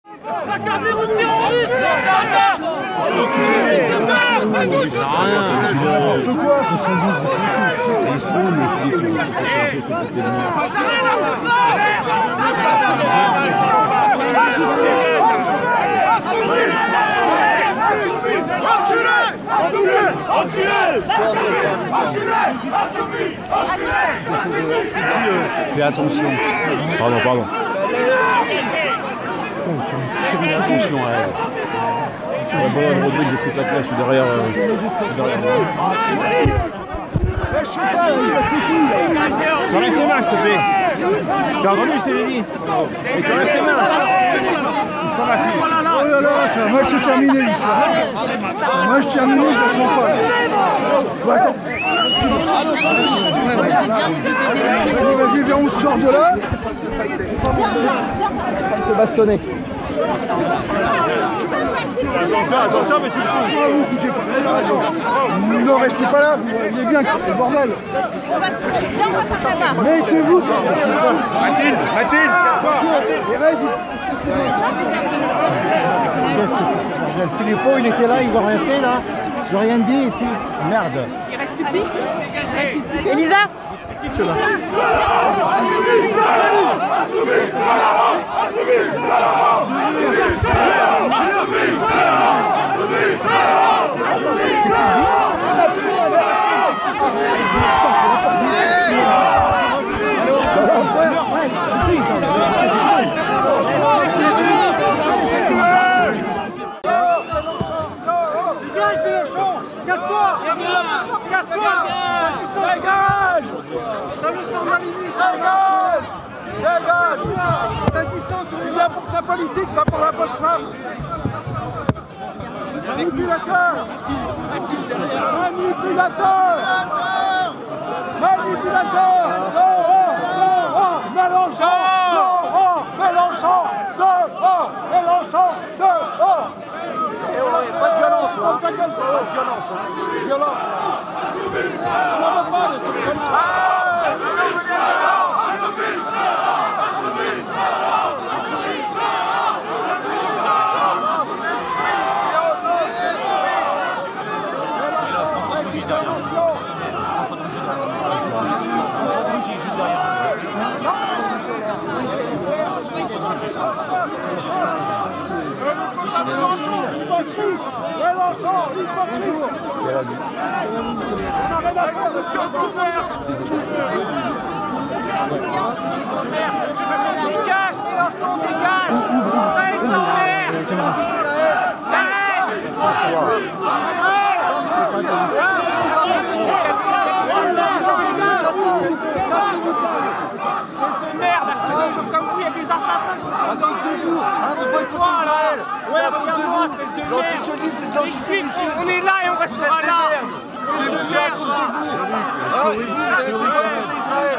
La carrière de terroriste. Fais attention. Pardon. Attention à elle. Rodrigue, j'ai pris ta place, je suis derrière. T'enlèves tes mains, s'il te plaît. T'as entendu, je t'ai dit. Et t'enlèves tes mains. Oh là là, c'est un match terminé, l'histoire. Un match terminé, je ne comprends pas. Vas-y, viens, on sort de là. C'est bastonné. Attention, mais tu le touches. Non, restez pas là, il est bien, c'est le bordel. Mettez-vous. Mathilde, casse-toi. Philippot, il était là, il n'a rien fait là. Je n'ai rien dit et puis merde. Il reste plus que qui Elisa. Qui cela? Pour ta politique, pas pour la bonne femme. Manipulateur. Mélenchon, dehors. Pas de violence, pas de violence. Violence. Je n'en veux pas de ce Dégage, Mélenchon, dégage. Merde, comme vous, il y a des assassins. À cause de vous, vous boycottez Israël. Ouais, regarde-moi, espèce de merde. L'antisionisme et l'antisémitisme. On est là et on restera là. C'est à cause de vous. Et vous, vous avez été boycotter Israël.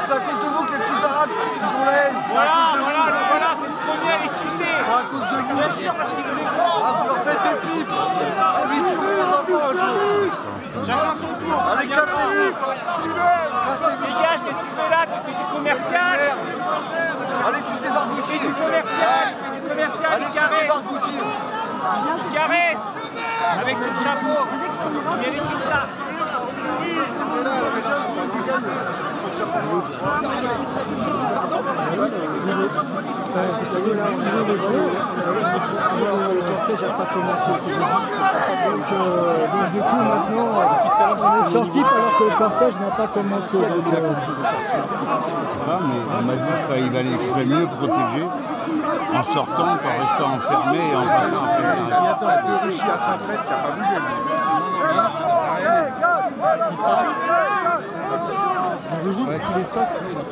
C'est à cause de vous que les petits arabes, ils ont la haine. Voilà, c'est le premier, les sucés. C'est à cause de vous. Bien sûr, parce qu'ils veulent croire. Vous leur faites des pipes. Ils tueront les enfants un jour. Chacun son tour. Allez, cassez-vous. Dégage, qu'est-ce que tu fais là? Tu fais du commercial. Allez, sucez Barbouti. Du commercial, Allez, il caresse. Barbouti. Il caresse. Avec son chapeau. Il y a des trucs là. Le cortège n'a pas commencé. Donc du coup maintenant on est sorti alors que le cortège n'a pas commencé. Mais on m'a dit qu'il valait mieux protéger en sortant qu'en restant enfermé et en passant après. Il n'y a pas de régie à 5 mètres qui n'a pas bougé.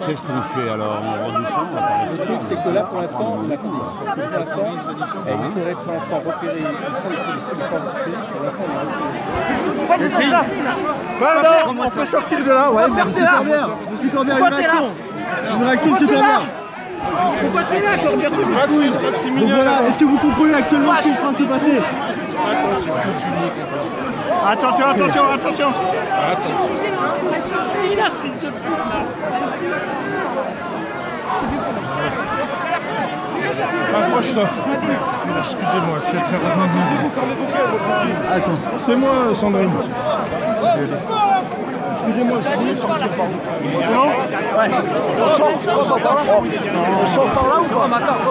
Qu'est-ce qu'on fait alors? On redescend? Le truc, c'est que là, pour l'instant, on a compris. Parce que pour l'instant, il faudrait pour l'instant repérer les forces spécialistes. Pour l'instant, on a Pardon, on peut sortir de là, ouais, merci super bien. C'est super bien, une réaction super bien. Pourquoi t'es là, Corbien? Donc voilà, est-ce que vous comprenez actuellement ce qui est en train de se passer? Attention. Approche-toi. Excusez-moi, je suis très raisonnable. Attends, c'est moi, Sandrine. Excusez-moi, je voulais sortir par où? C'est bon? Ouais. On sort par là? On sort par là ou pas? Attends.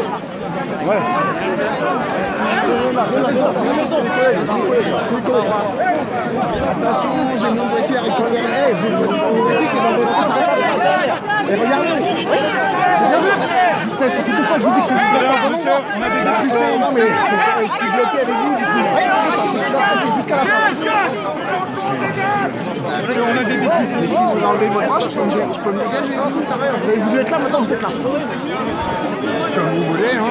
Ouais. Attention, j'ai mon boîtier avec le verre. Et regardez. Je sais, c'est quelque chose, je vous dis que c'est super. On a des députés. Non mais je suis bloqué avec vous du coup. C'est ce qui va se passer jusqu'à la fin. On a des députés. Si vous enlevez votre bras, je peux me dégager, non, ça sert à rien. Vous avez voulu être là, maintenant vous êtes là. Comme vous voulez, hein.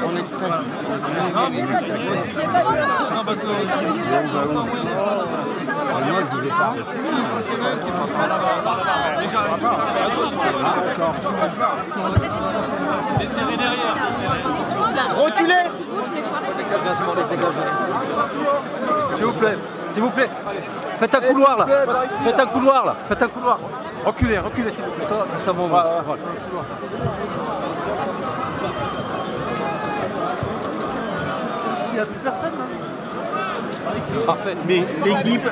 En extrait. Reculez. S'il vous plaît, s'il vous plaît. Faites un couloir là. Faites un couloir là. Faites un couloir. Reculez, reculez s'il vous plaît. Toi, ça va. Voilà. Il n'y a plus personne, hein. Parfait. Mais l'équipe,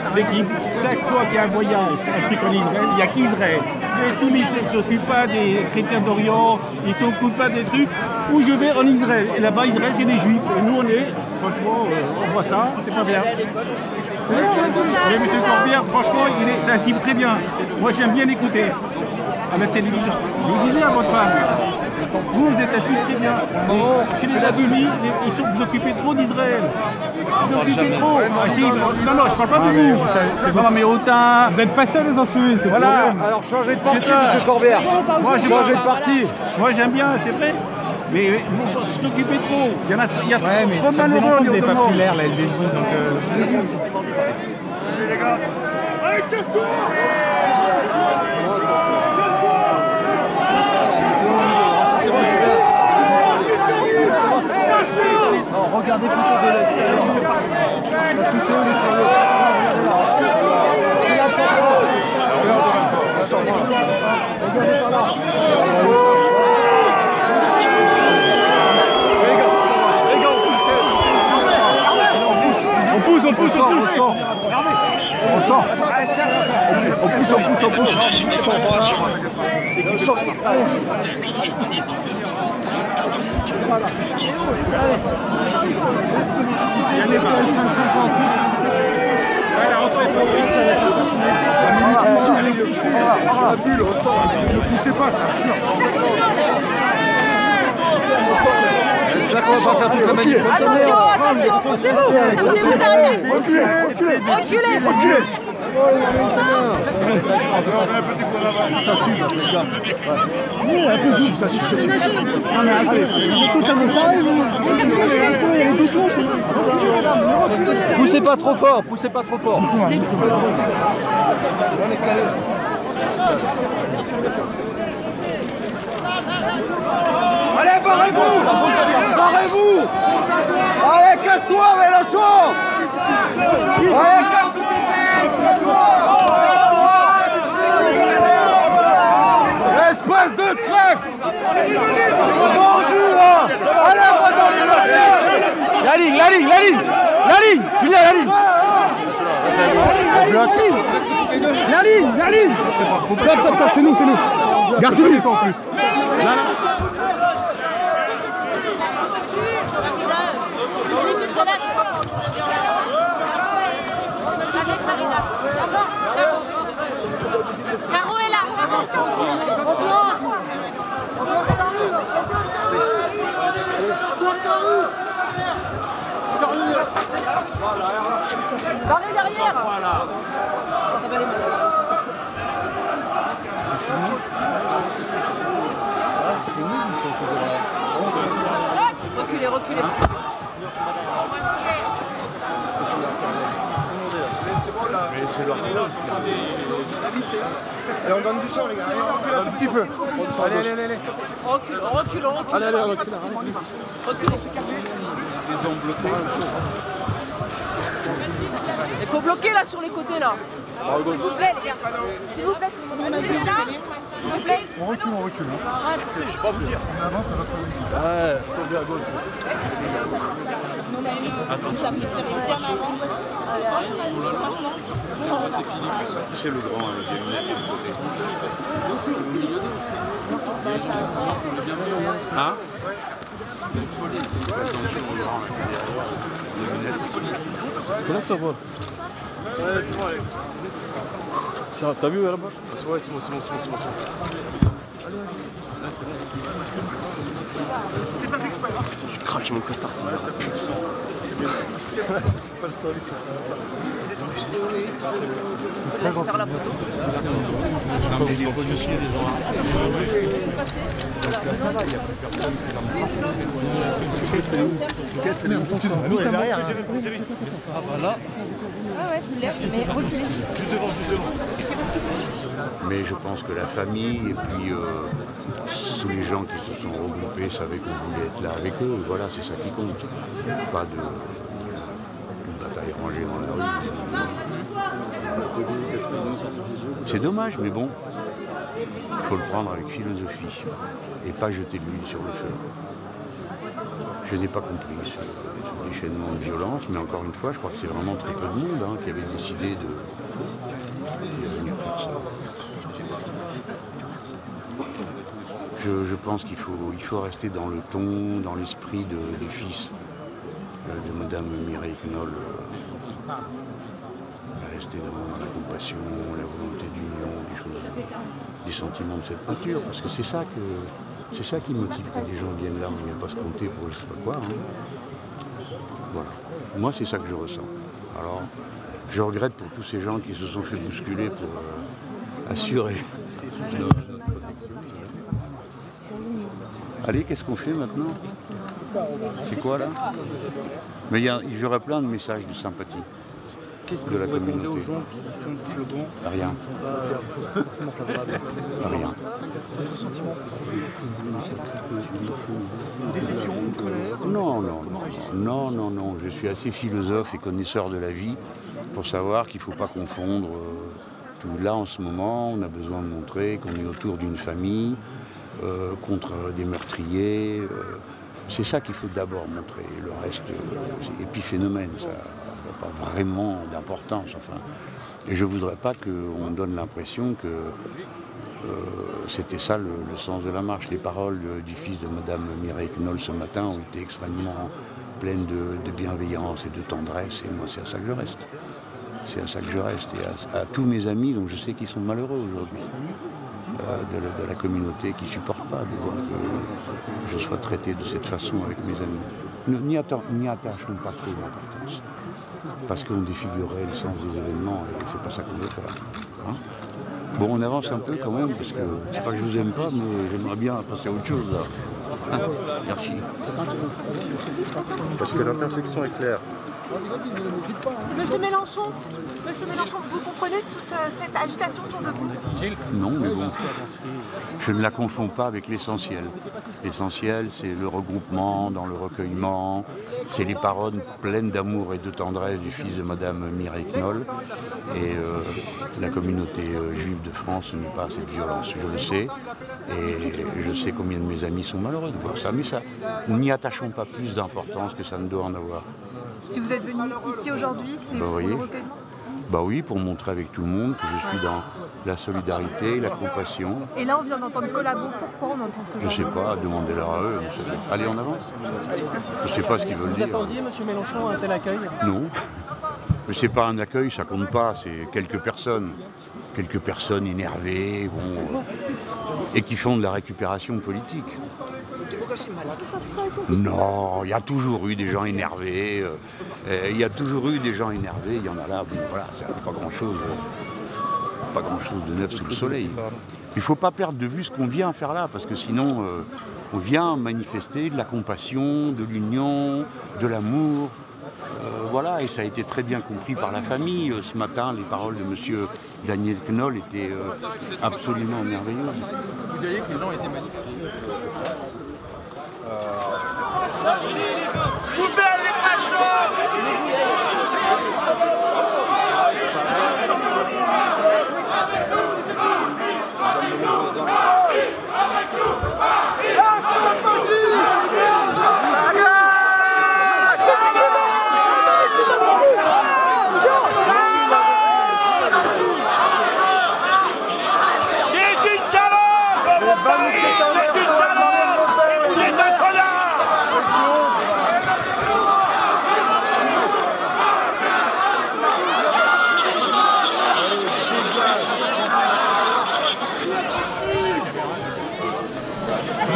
chaque fois qu'il y a un voyage africain en Israël, il n'y a qu'Israël. Les touristes ne s'occupent pas des chrétiens d'Orient, ils ne s'occupent pas des trucs. Où je vais en Israël. Et là-bas, Israël, c'est des juifs. Et nous, on est, franchement, on voit ça, c'est pas bien. Oui, monsieur Corbière, franchement, c'est un type très bien. Moi, j'aime bien l'écouter à la télévision. Je vous disais à votre femme, vous êtes un type très bien. Mais chez les États-Unis, vous occupez trop d'Israël. Vous occupez trop. Non, je parle pas de vous. Non, mais autant. Vous n'êtes pas seul les Insoumis, c'est voilà. Alors changez de parti, monsieur Corbière. Moi, Changez de parti. Moi, j'aime bien, c'est vrai. Mais vous occupez trop. Il y a trop de malheureux. Vous n'avez pas pris l'air, la LDJ, donc... Les gars. Allez, casse-toi. Regardez plutôt de l'extérieur. Parce que c'est eux les travailleurs. Regardez par là. On pousse. On sort. On pousse. Voilà. Il y a l'étoile 558. La rentrée est La bulle, on sort. Ne poussez pas, c'est sûr. Attention, poussez-vous derrière. Reculez. Ça suit. Poussez pas trop fort. Allez, barrez-vous. Allez, casse-toi, Mélenchon. Allez, casse-toi. Espèce de crack. Vendu, là. Allez, on va dans les matières. La ligne. Julien, la ligne. Stop, c'est nous. Garde-nous en plus. Caro est là, c'est bon. Barré derrière. Voilà. reculez, reculez. Allez, on donne du champ, les gars. Allez, on recule un tout petit peu. Allez. Recule, recule, recule. Allez, on recule. Reculez. Il faut bloquer là sur les côtés là. S'il vous plaît les gars. S'il vous plaît, tout le monde est là. S'il vous plaît. On recule. Arrête. Je peux pas vous dire. On avance, ça va pas venir. Ouais, sauver à gauche. Ça me fait bien avant. Franchement. C'est le grand, il y a une lettre de côté. Hein? Comment que ça va? Ouais, c'est bon, allez. Tiens, t'as vu là-bas? Ouais, c'est bon. C'est pas fait exprès. Putain, j'ai craqué mon costard, ça m'a l'air. C'est pas le sol, c'est très gentil. Excuse-moi, nous, elle est derrière. Ah, voilà. Ah ouais, je laisse, mais reculez. Juste devant. Mais je pense que la famille et puis tous les gens qui se sont regroupés savaient qu'on voulait être là avec eux. Voilà, c'est ça qui compte. Pas de bataille rangée dans la rue. C'est dommage, mais bon, il faut le prendre avec philosophie et pas jeter de l'huile sur le feu. Je n'ai pas compris ce déchaînement de violence, mais encore une fois, je crois que c'est vraiment très peu de monde qui avait décidé de venir faire ça. Je pense qu'il faut rester dans le ton, dans l'esprit du fils de Madame Mireille Knoll. Rester dans la compassion, la volonté d'union, des sentiments de cette nature, parce que c'est ça qui motive que les gens viennent là, on ne vient pas se compter pour je ne sais pas quoi. Voilà. Moi, c'est ça que je ressens. Alors, je regrette pour tous ces gens qui se sont fait bousculer pour assurer notre protection. Allez, qu'est-ce qu'on fait maintenant? C'est quoi là? Mais j'aurais plein de messages de sympathie. Qu'est-ce que de la vous répondez communauté. aux gens qui se disent le bon? Rien. Pas forcément favorables. Rien. Votre sentiment? Déception, colère? Non. Je suis assez philosophe et connaisseur de la vie pour savoir qu'il ne faut pas confondre tout. Là, en ce moment, on a besoin de montrer qu'on est autour d'une famille, contre des meurtriers. C'est ça qu'il faut d'abord montrer. Le reste, c'est épiphénomène, ça n'a pas vraiment d'importance. Enfin. Et je ne voudrais pas qu'on donne l'impression que c'était ça le sens de la marche. Les paroles du fils de Madame Mireille Knoll ce matin ont été extrêmement pleines de bienveillance et de tendresse. Et moi, c'est à ça que je reste. C'est à ça que je reste. Et à tous mes amis, dont je sais qu'ils sont malheureux aujourd'hui, de la communauté, qui ne supportent pas de voir que je sois traité de cette façon avec mes amis. N'y attachons pas trop d'importance. Parce qu'on défigurerait le sens des événements et c'est pas ça qu'on veut faire. Hein? Bon, on avance un peu quand même, parce que c'est pas que je vous aime pas, mais j'aimerais bien passer à autre chose là. Hein? Merci. Parce que l'intersection est claire. Monsieur Mélenchon, vous comprenez toute cette agitation autour de vous? Non, mais bon, je ne la confonds pas avec l'essentiel. L'essentiel, c'est le regroupement dans le recueillement, c'est les paroles pleines d'amour et de tendresse du fils de Madame Mireille Knoll. Et la communauté juive de France n'est pas à cette violence, je le sais. Et je sais combien de mes amis sont malheureux de voir ça. Mais ça, n'y attachons pas plus d'importance que ça ne doit en avoir. Si vous êtes venu ici aujourd'hui, c'est pour le recueillement? Bah oui, pour montrer avec tout le monde que je suis dans la solidarité, la compassion. Et là, on vient d'entendre Collabo. Pourquoi on entend ce genre? Je sais pas, demandez-leur à eux. Allez, en avant. Je sais pas ce qu'ils veulent dire. Vous attendiez, monsieur Mélenchon, un tel accueil? Non. Mais c'est pas un accueil, ça compte pas. C'est quelques personnes énervées, et qui font de la récupération politique. Non, il y a toujours eu des gens énervés. Il y a en a là. Bon, voilà, c'est pas grand-chose de neuf sous le soleil. Il ne faut pas perdre de vue ce qu'on vient faire là, parce que sinon, On vient manifester de la compassion, de l'union, de l'amour. Voilà, et ça a été très bien compris par la famille. Ce matin, les paroles de M. Daniel Knoll étaient absolument merveilleuses. Vous diriez que les gens étaient manifestés sur la place.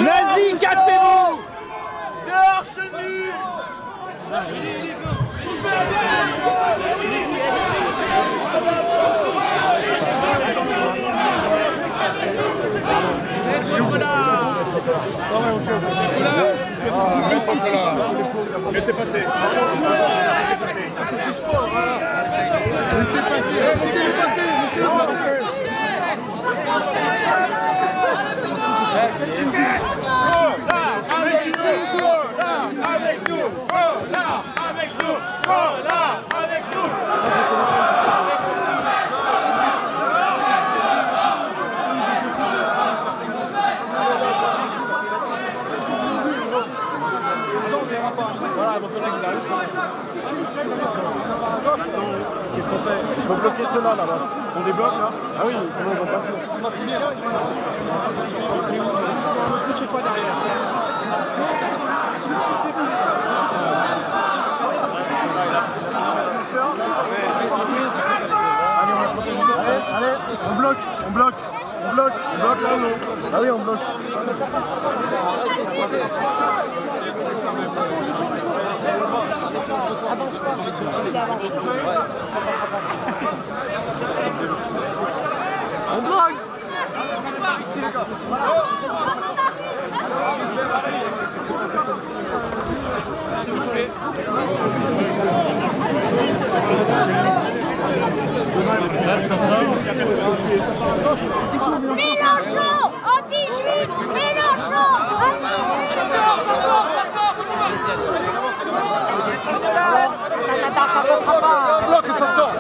Nazi, cassez-vous! Dehors, chenille! Laissez passer. Qu'est-ce qu'on fait? Il faut bloquer ceux-là, là-bas. On débloque, là? Ah oui, sinon ils vont passer. On va finir. C'est quoi derrière? Allez, on va continuer. Allez, on bloque là ou non? Ah oui, on bloque. Avance pas. On bloque. Mélenchon, anti-juif, Mélenchon, anti-juif. Attends, ça passera pas. Bloque et ça sort.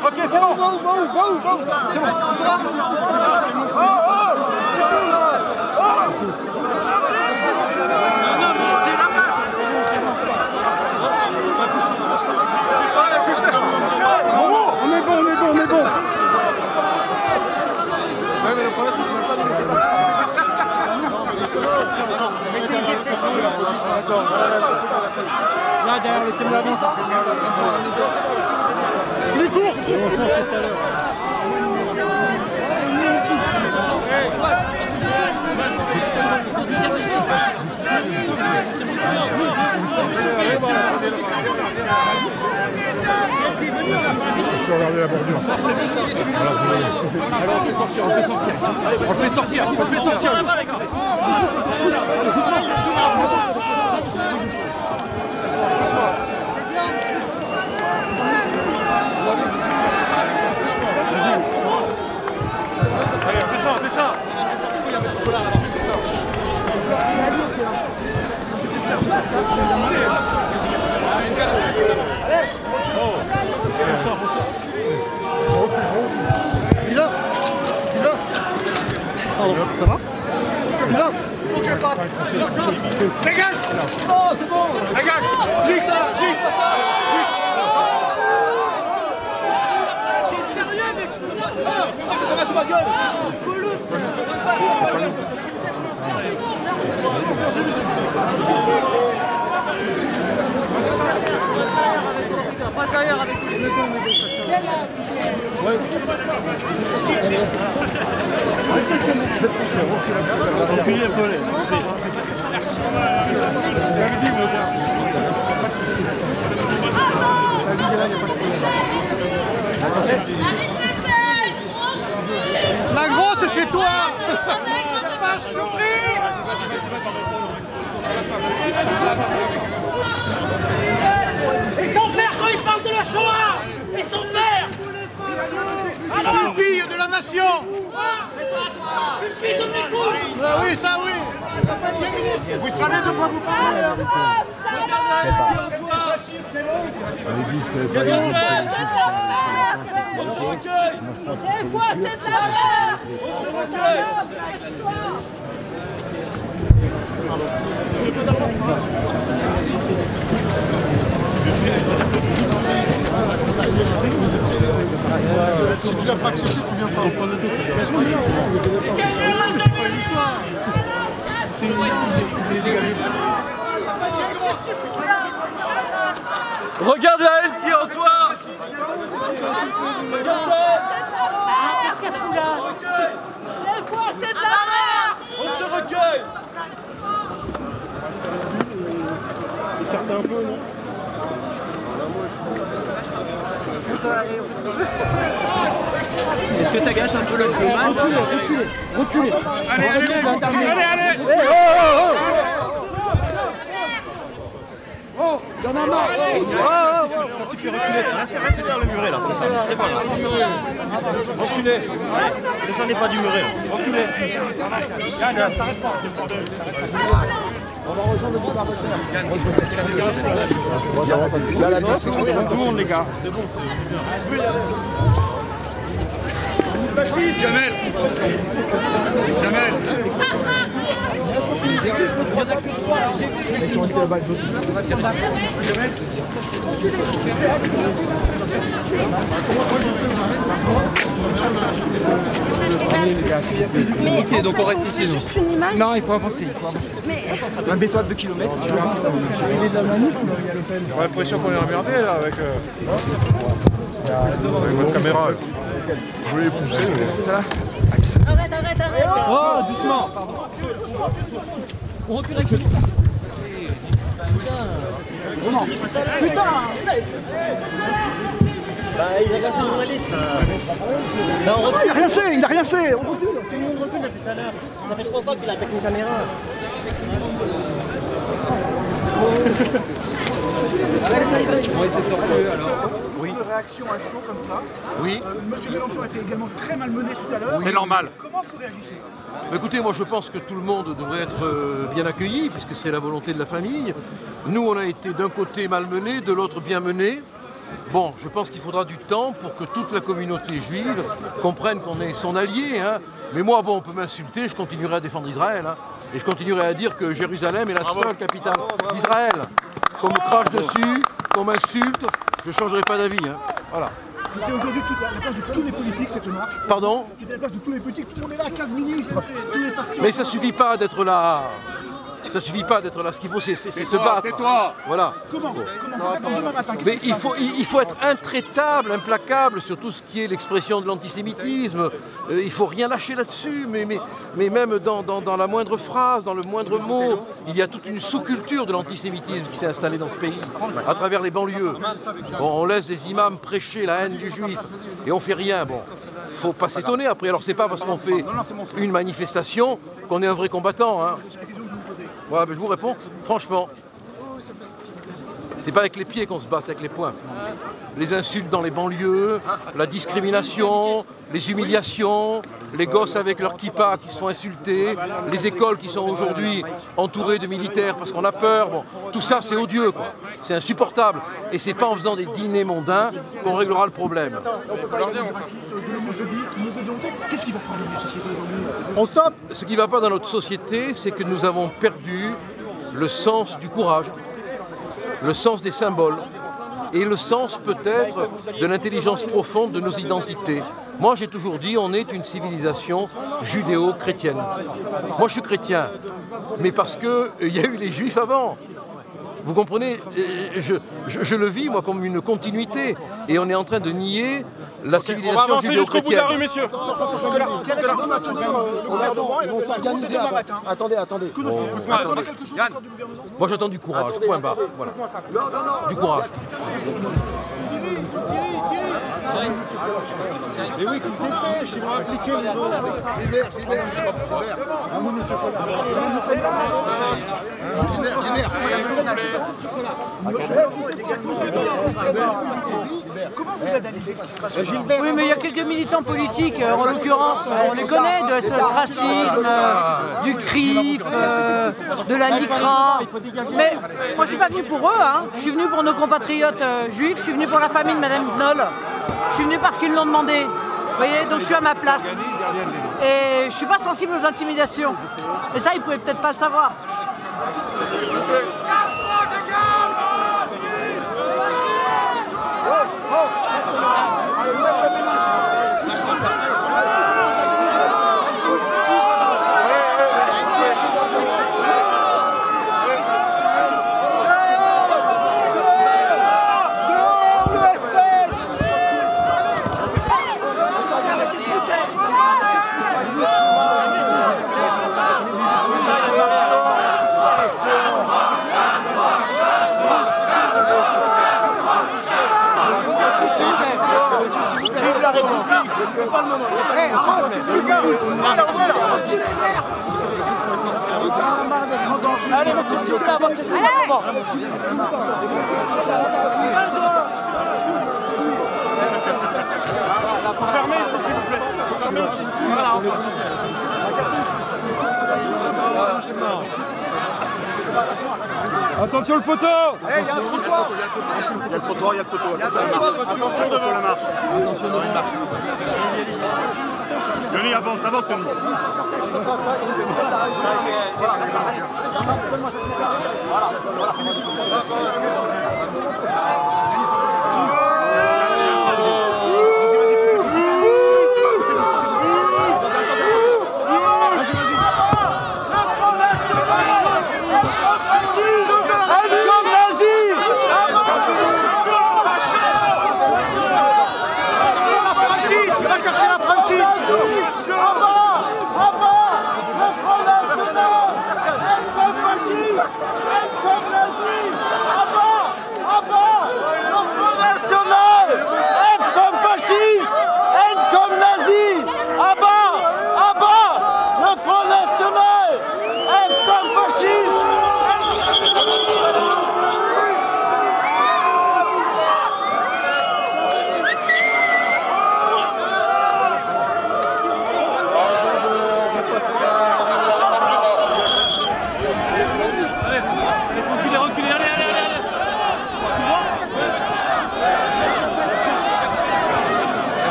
Ok, c'est bon. C'est bon. On est bon. Ouais, mais le problème, c'est que c'est pas de laisser passer. Là, derrière le thème de la vie, ça fait Les courses. Regardez la bordure. Alors on le fait sortir, on le fait sortir. On le fait sortir, on le fait sortir. Allez, descends, descends. Sylvain. Sylvain. Pardon, ça va Sylvain. Dégage. Oh, c'est bon. Dégage. Gic, gic. T'es sérieux, mec? Ça va sous ma gueule. Pas de carrière avec lui. Appuyez un peu les. La grosse, c'est chez toi. Et son père quand il parle de la Shoah. Et son père. Une fille de la nation. Une fille de mes couilles. Ah oui, ça oui. Vous savez de quoi vous parlez? L'église que pas une des fois, c'est de la merde. Si tu l'as pas accepté, tu viens pas. C'est Regarde la haine qui est en toi. Qu'est-ce qu'elle fout là? C'est quoi? C'est de la merde. On se recueille. Écartez un peu, non? Est-ce que ça gâche un peu le match? Reculez. Allez, allez. Oh, il y en a marre. Ça suffit, reculez. Restez vers le muret là. Reculez. Descendez pas du muret. Reculez. On va rejoindre le boulevard de Tout le monde, les gars. Jamel. Jamel. Ok, donc on reste ici. C'est juste une image. Non, il faut avancer. Un bétoir de 2 km, tu vois. J'ai l'impression qu'on est emmerdé là avec votre caméra. Je voulais les pousser, mais. Arrête. Oh, doucement. On recule avec le. Putain. Bah, il regarde son journaliste. Bah, on recule. Il a rien fait, il a rien fait. On recule. Tout le monde recule depuis tout à l'heure. Ça fait 3 fois qu'il attaque une caméra. Oui. De réaction à chaud comme ça. Oui. Monsieur Mélenchon a été également très malmené tout à l'heure. C'est normal. Comment vous réagissez? Écoutez, moi je pense que tout le monde devrait être bien accueilli, puisque c'est la volonté de la famille. Nous, on a été d'un côté malmenés, de l'autre bien menés. Bon, je pense qu'il faudra du temps pour que toute la communauté juive comprenne qu'on est son allié. Hein. Mais moi, bon, on peut m'insulter, je continuerai à défendre Israël. Hein. Et je continuerai à dire que Jérusalem est la seule capitale d'Israël. Qu'on me crache dessus, qu'on m'insulte, je ne changerai pas d'avis. Hein. Voilà. C'était aujourd'hui la place de tous les politiques, cette marche. Pardon? C'était la place de tous les politiques. Tout le monde est là, 15 ministres, tous les partis. Mais ça ne suffit pas d'être là. Ça suffit pas d'être là, ce qu'il faut c'est se battre. Tais-toi. Voilà. Mais il faut être intraitable, implacable sur tout ce qui est l'expression de l'antisémitisme. Il faut rien lâcher là-dessus, mais même dans la moindre phrase, dans le moindre mot, il y a toute une sous-culture de l'antisémitisme qui s'est installée dans ce pays, à travers les banlieues. Bon, on laisse les imams prêcher la haine du juif et on fait rien. Bon, faut pas s'étonner après. Alors c'est pas parce qu'on fait une manifestation qu'on est un vrai combattant. Hein. Voilà, mais je vous réponds, franchement, c'est pas avec les pieds qu'on se bat, c'est avec les poings. Les insultes dans les banlieues, la discrimination, les humiliations, les gosses avec leur kippa qui se font insulter, les écoles qui sont aujourd'hui entourées de militaires parce qu'on a peur, bon, tout ça c'est odieux, quoi. C'est insupportable. Et c'est pas en faisant des dîners mondains qu'on réglera le problème. Qu'est-ce qui va pas dans notre société aujourd'hui? On stoppe. Ce qui ne va pas dans notre société, c'est que nous avons perdu le sens du courage, le sens des symboles et le sens peut-être de l'intelligence profonde de nos identités. Moi j'ai toujours dit on est une civilisation judéo-chrétienne. Moi je suis chrétien, mais parce qu'il y a eu les juifs avant. Vous comprenez, je le vis moi comme une continuité et on est en train de nier la civilisation judéo-chrétienne. messieurs. Attendez. Yann, moi j'attends du courage, point barre. Voilà. Du courage. Mais oui, qu'ils se dépêchent, ils vont appliquer les autres. Gilbert. Comment vous analysez ce qui se passe? Oui, mais il y a quelques militants politiques, en l'occurrence, on les connaît, de SOS Racisme, du CRIF, de la NICRA. Mais moi, je suis pas venu pour eux, hein. Je suis venu pour nos compatriotes juifs, je suis venu pour la famille de Madame Knoll. Je suis venu parce qu'ils l'ont demandé. Vous voyez, donc je suis à ma place. Et je suis pas sensible aux intimidations. Et ça, ils pouvaient peut-être pas le savoir. Allez, monsieur, s'il vous plaît, avancez, c'est le moment. Fermez ici, s'il vous plaît. Fermez ici. Voilà, on fait. Attention le poteau! Il y a un trottoir. Il y a le trottoir. Attention sur la marche. Attention sur la marche. Denis, avance, Denis.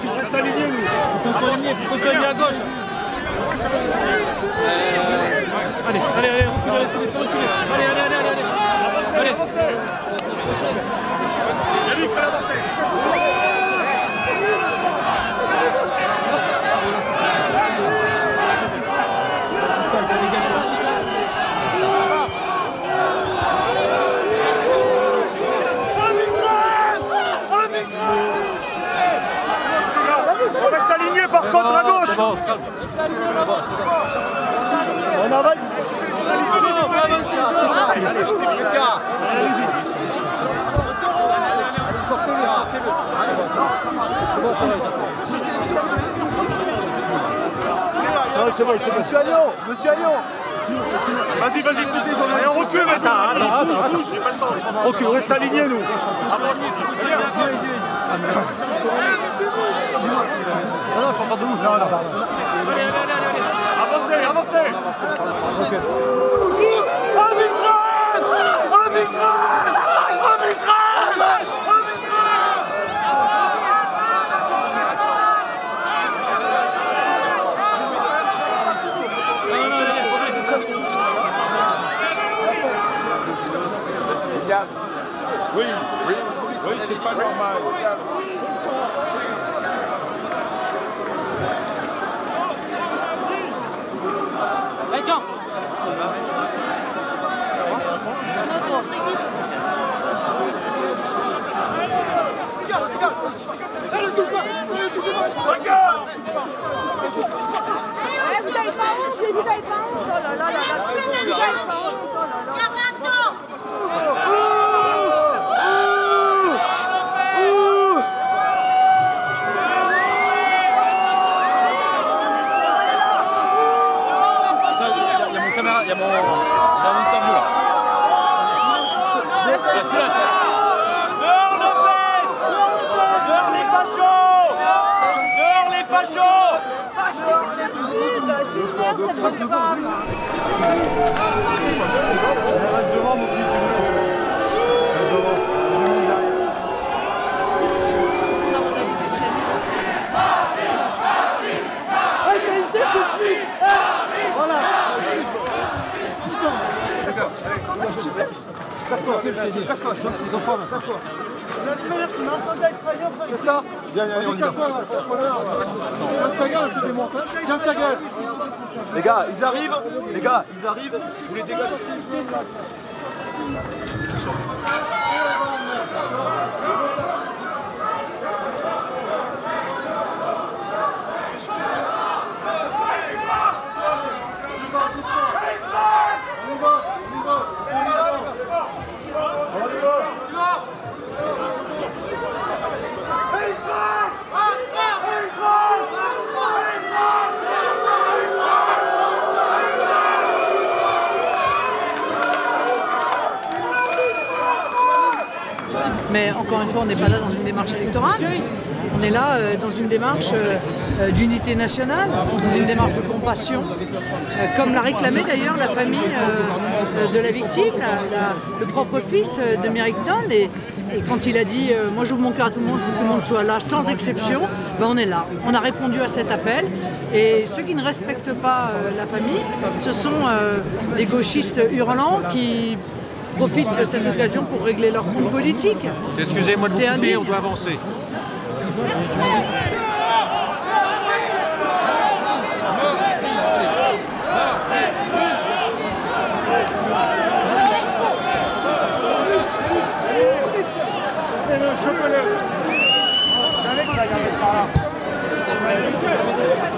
On reste alignés, nous. On faut qu'on soit alignés à gauche. Allez, allez. Yannick, fais l'avancer. On reste aligné par contre à gauche. On avance. C'est bon. Monsieur Alliot. Vas-y, poussez, et on recule maintenant. Attends. Ok, on reste alignés nous. Non, je prends pas de bouche. Non. Avancez. Ok. Oui, c'est pas normal. Attends. Il y a mon interview là. Dehors les fachos. Casse-toi. Viens, on y va. Tiens ta gueule. Les gars, ils arrivent. Vous les dégagez. Mais encore une fois, on n'est pas là dans une démarche électorale. On est là dans une démarche d'unité nationale, dans une démarche de compassion, comme l'a réclamé d'ailleurs la famille de la victime, le propre fils de Mireille Knoll. Et quand il a dit « moi j'ouvre mon cœur à tout le monde, je veux que tout le monde soit là, sans exception », ben on est là. On a répondu à cet appel. Et ceux qui ne respectent pas la famille, ce sont les gauchistes hurlants qui profitent de cette occasion pour régler leur compte politique. Excusez-moi de vous couper, on doit avancer.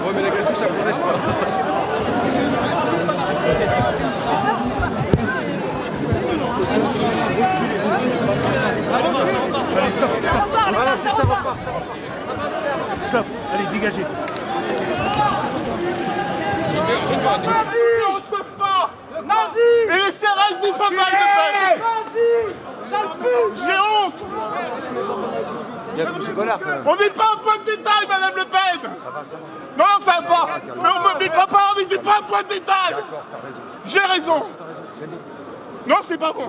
Ouais, mais la gâteau, ça vous laisse pas. Allez, stop. Voilà, ça va pas. Stop, allez, dégagez. On se fait pas. Et les CRS des femmes de peine. Sale pute. J'ai honte. On n'est pas un point de détail, Madame Le Pen. Non, ça va pas. Mais mes copains, on n'était pas un point de détail. J'ai raison. Non, c'est pas bon.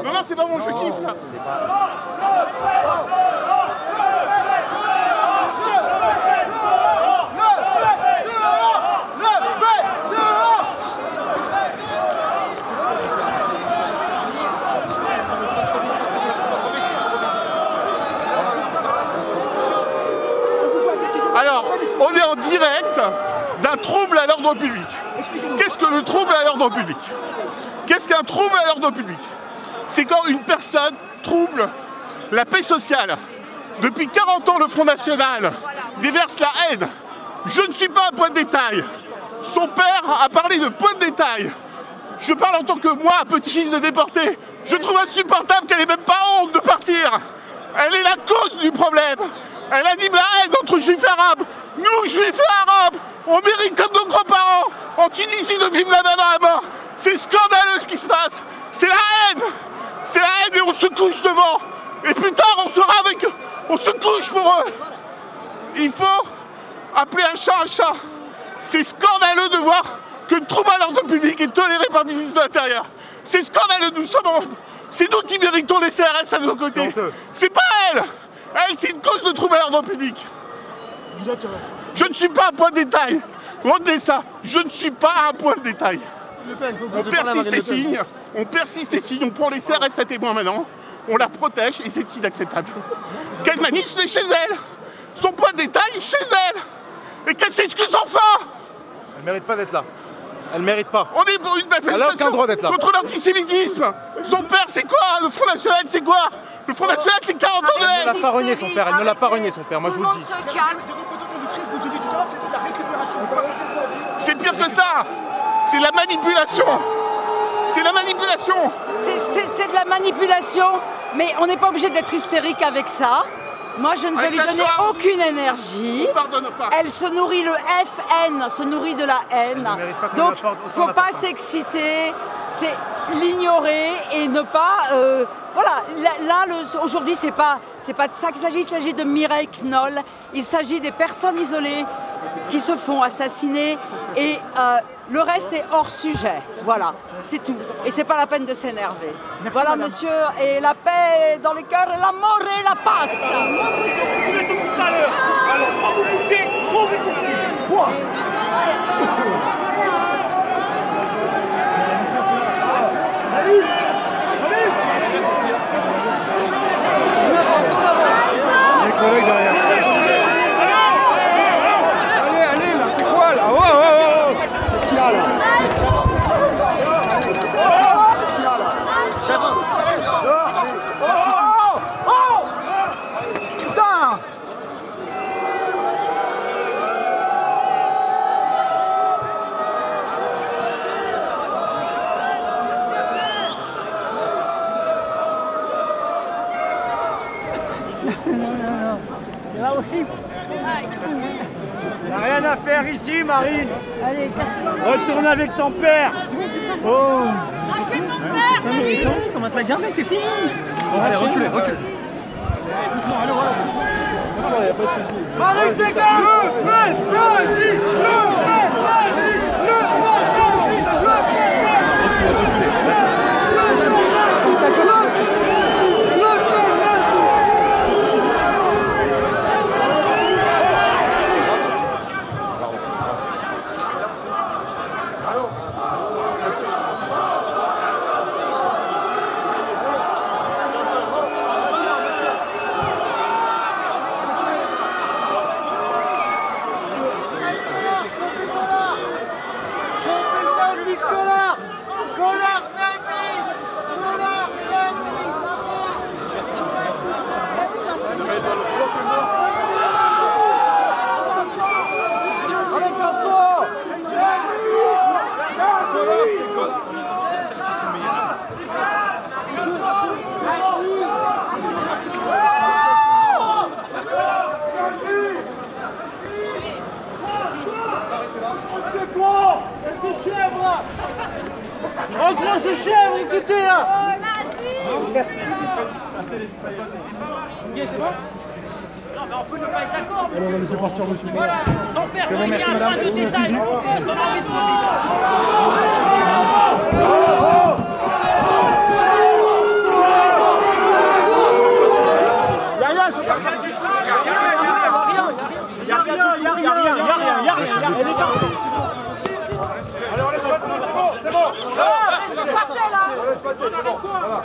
Non, c'est pas bon, je kiffe là. On est en direct d'un trouble à l'ordre public. Qu'est-ce que le trouble à l'ordre public? Qu'est-ce qu'un trouble à l'ordre public? C'est quand une personne trouble la paix sociale. Depuis 40 ans, le Front National déverse la haine. Je ne suis pas un point de détail. Son père a parlé de point de détail. Je parle en tant que moi, petit-fils de déporté. Je trouve insupportable qu'elle n'ait même pas honte de partir. Elle est la cause du problème. Elle anime la haine entre juifs et arabes. Nous, juifs et arabes, on mérite comme nos grands-parents en Tunisie de vivre la main dans la main. C'est scandaleux ce qui se passe. C'est la haine. C'est la haine et on se couche devant. Et plus tard, on sera avec eux. On se couche pour eux. Il faut appeler un chat un chat. C'est scandaleux de voir que le trouble à l'ordre public est toléré par le ministre de l'Intérieur. C'est scandaleux, c'est nous qui méritons les CRS à nos côtés. C'est pas elle. Elle, c'est une cause de trouble à l'ordre public. Je ne suis pas un point de détail. Retenez ça, je ne suis pas un point de détail. On persiste et signe, on prend les CRS à témoin maintenant, on la protège et c'est inacceptable. Qu'elle manifeste chez elle, son point de détail chez elle, et qu'elle s'excuse enfin. Elle mérite pas d'être là. Elle mérite pas. On est pour une manifestation contre l'antisémitisme. Son père, c'est quoi? Le Front National, c'est quoi? Le Front National, c'est 40 ans de haine. Elle ne l'a pas renié son père, elle ne l'a pas renié son père, moi je vous le dis. C'est pire que ça. C'est la manipulation. C'est la manipulation. C'est de la manipulation, mais on n'est pas obligé d'être hystérique avec ça. Moi, je ne vais lui donner aucune énergie. Elle se nourrit, le FN se nourrit de la haine. Donc, il ne faut pas s'exciter, c'est l'ignorer et ne pas... voilà, là aujourd'hui, c'est pas de ça qu'il s'agit de Mireille Knoll. Il s'agit des personnes isolées qui se font assassiner et le reste est hors sujet. Voilà, c'est tout. Et c'est pas la peine de s'énerver. Voilà, madame. Monsieur, et la paix dans les cœurs, et l'amour et la passe. Tout à l'heure. Alors, soit vous poussez, soit vous poussez. Quoi? Les collègues derrière. Allez, là, c'est quoi là? Oh. Qu'est-ce qu'il y a là? Putain! Non. C'est là aussi. Il n'y a rien à faire ici, Marine. Allez, casse-toi. Retourne avec ton père. Oh. Lâchez ton père, On va te la garder, c'est fini. Allez, recule. Doucement, allez, voilà. Il n'y a pas de souci. Marine, c'est quoi? En gros, c'est cher, écoutez là. C'est bon? Non, mais on peut ne pas être d'accord. On va laisser partir monsieur. Voilà, son père, C'est bon, merci madame. de détails. Allez, on laisse passer, c'est bon. laisse passer là. On laisse passer, c'est bon. Voilà.